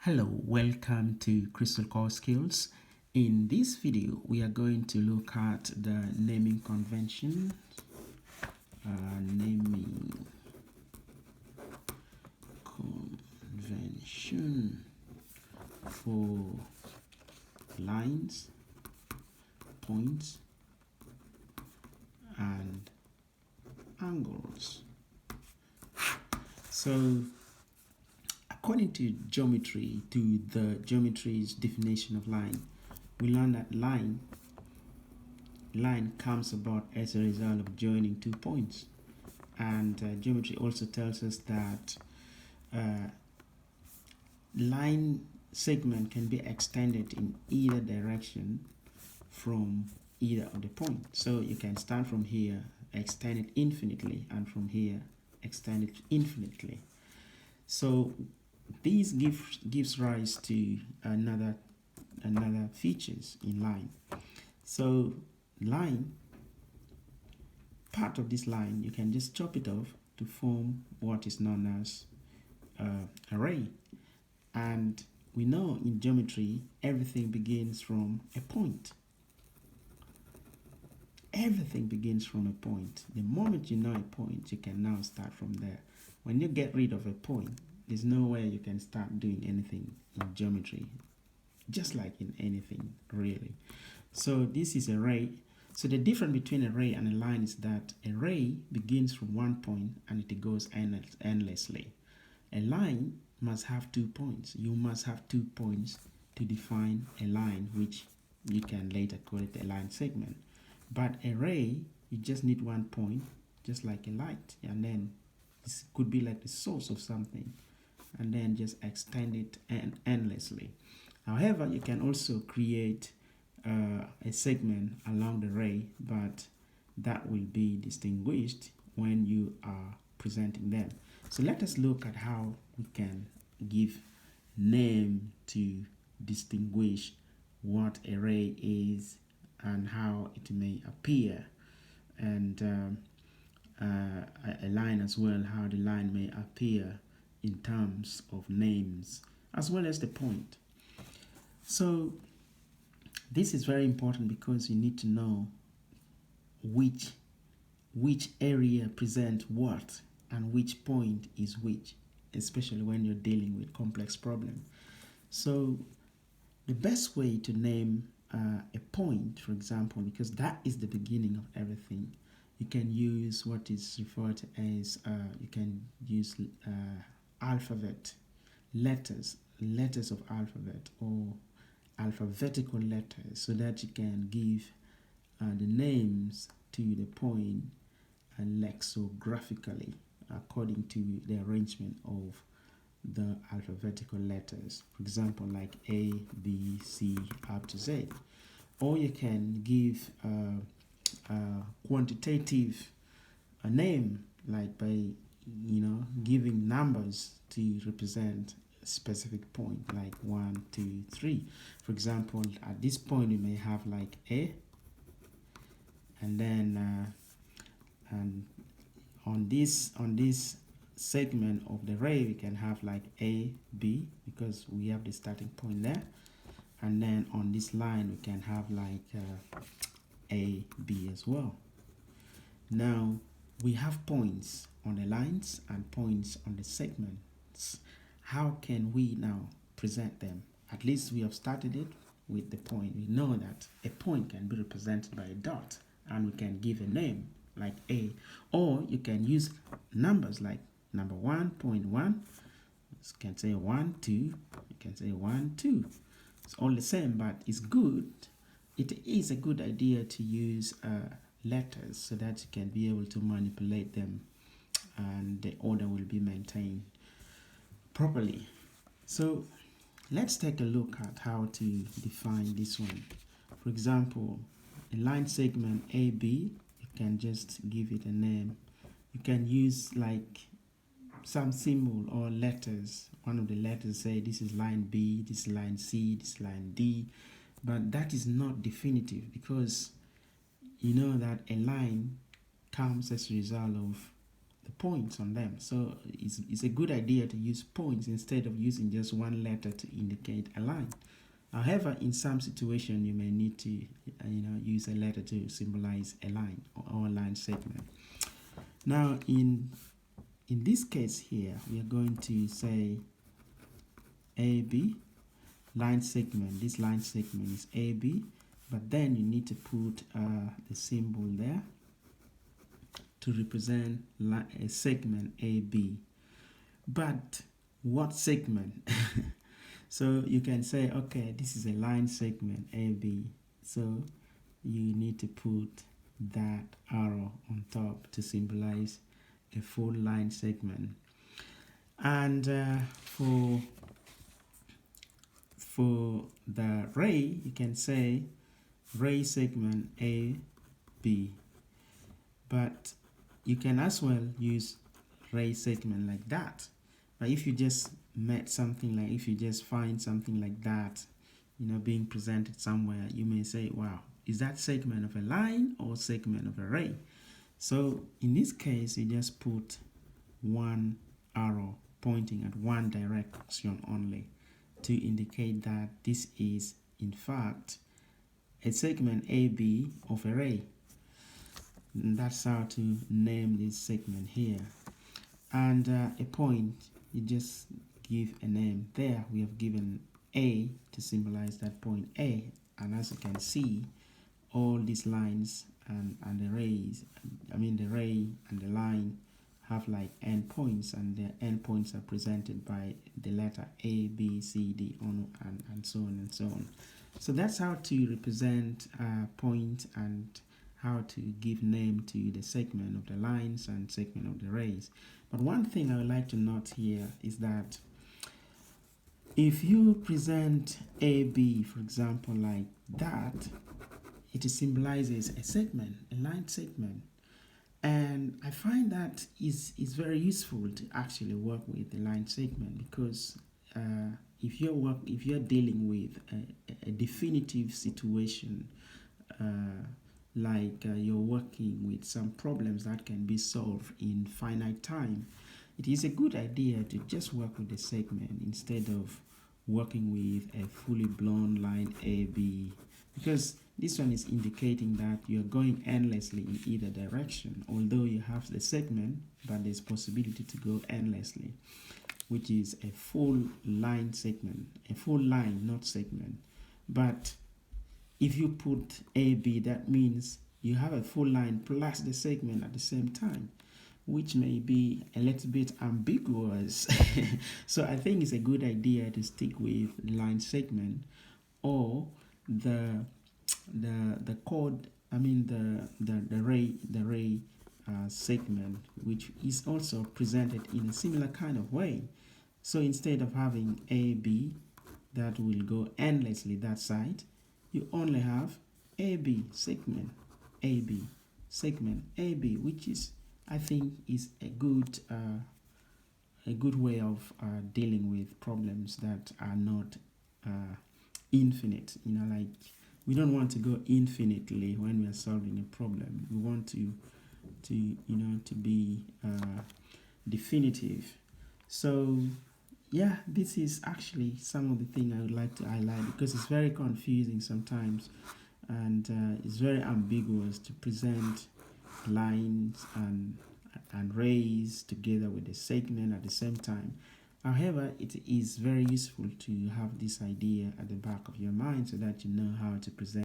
Hello, welcome to Crystal Core Skills. In this video, we are going to look at the naming convention. Naming convention for lines, points, and angles. So, according to geometry, to the geometry's definition of line, we learn that line comes about as a result of joining 2 points. And geometry also tells us that line segment can be extended in either direction from either of the point. So you can start from here, extend it infinitely, and from here, extend it infinitely. So this gives rise to another features in line. So part of this line, you can just chop it off to form what is known as array. And we know in geometry, everything begins from a point. Everything begins from a point. The moment you know a point, you can now start from there. When you get rid of a point, there's no way you can start doing anything in geometry, just like in anything, really. So this is array. So the difference between array and a line is that array begins from one point and it goes endlessly. A line must have 2 points. You must have 2 points to define a line, which you can later call it a line segment. But array, you just need 1 point, just like a light, and then this could be like the source of something, and then just extend it endlessly. However, you can also create a segment along the array, but that will be distinguished when you are presenting them. So let us look at how we can give name to distinguish what array is and how it may appear, and a line as well, how the line may appear in terms of names as well as the point. So this is very important because you need to know which area presents what and which point is which, especially when you're dealing with complex problems. So the best way to name a point, for example, because that is the beginning of everything, you can use what is referred to as you can use alphabet letters of alphabet, or alphabetical letters, so that you can give the names to the point lexicographically according to the arrangement of the alphabetical letters. For example, like A, B, C, up to Z. Or you can give a quantitative name, like by giving numbers to represent a specific point, like 1, 2, 3. For example, at this point you may have like A, and then and on this segment of the array we can have like A, B, because we have the starting point there, and then on this line we can have like A, B as well. Now we have points on the lines and points on the segments. How can we now present them? At least we have started it with the point. We know that a point can be represented by a dot, and we can give a name like A, or you can use numbers like number 1.1. You can say 1, 2. You can say 1, 2. It's all the same, but it's good. It is a good idea to use letters so that you can be able to manipulate them and the order will be maintained properly. So let's take a look at how to define this one. For example, a line segment AB, you can just give it a name. You can use like some symbol or letters. One of the letters say this is line B, this is line C, this is line D, but that is not definitive, because you know that a line comes as a result of the points on them. So it's a good idea to use points instead of using just one letter to indicate a line. However, in some situation, you may need to use a letter to symbolize a line or a line segment. Now, in this case here, we are going to say AB line segment. This line segment is AB, but then you need to put the symbol there to represent a segment AB. But what segment? So you can say, okay, this is a line segment AB. So you need to put that arrow on top to symbolize a full line segment. And for the ray, you can say ray segment AB. But you can as well use ray segment like that. But if you just met something like, if you just find something like that, being presented somewhere, you may say, wow, is that segment of a line or segment of a ray? So in this case, you just put one arrow pointing at one direction only to indicate that this is in fact a segment AB of a ray. And that's how to name this segment here. And a point, you just give a name. There we have given A to symbolize that point A, and as you can see, all these lines and the rays, the ray and the line have like endpoints, and the endpoints are presented by the letter A, B, C, D, and so on and so on. So that's how to represent a point and how to give name to the segment of the lines and segment of the rays. But one thing I would like to note here is that if you present AB, for example, like that, it symbolizes a segment, a line segment. And I find that is very useful to actually work with the line segment, because if you're dealing with a definitive situation, like you're working with some problems that can be solved in finite time, it is a good idea to just work with the segment instead of working with a fully blown line AB, because this one is indicating that you're going endlessly in either direction. Although you have the segment, but there's possibility to go endlessly, which is a full line segment, a full line, not segment. But if you put AB, that means you have a full line plus the segment at the same time, which may be a little bit ambiguous. So I think it's a good idea to stick with line segment or the chord, the ray segment, which is also presented in a similar kind of way. So instead of having AB that will go endlessly that side, you only have AB segment, AB segment, AB, which is, I think, is a good way of dealing with problems that are not infinite. Like we don't want to go infinitely when we are solving a problem. We want to be definitive. So yeah, this is actually some of the things I would like to highlight, because it's very confusing sometimes, and it's very ambiguous to present lines and rays together with a segment at the same time. However, it is very useful to have this idea at the back of your mind so that you know how to present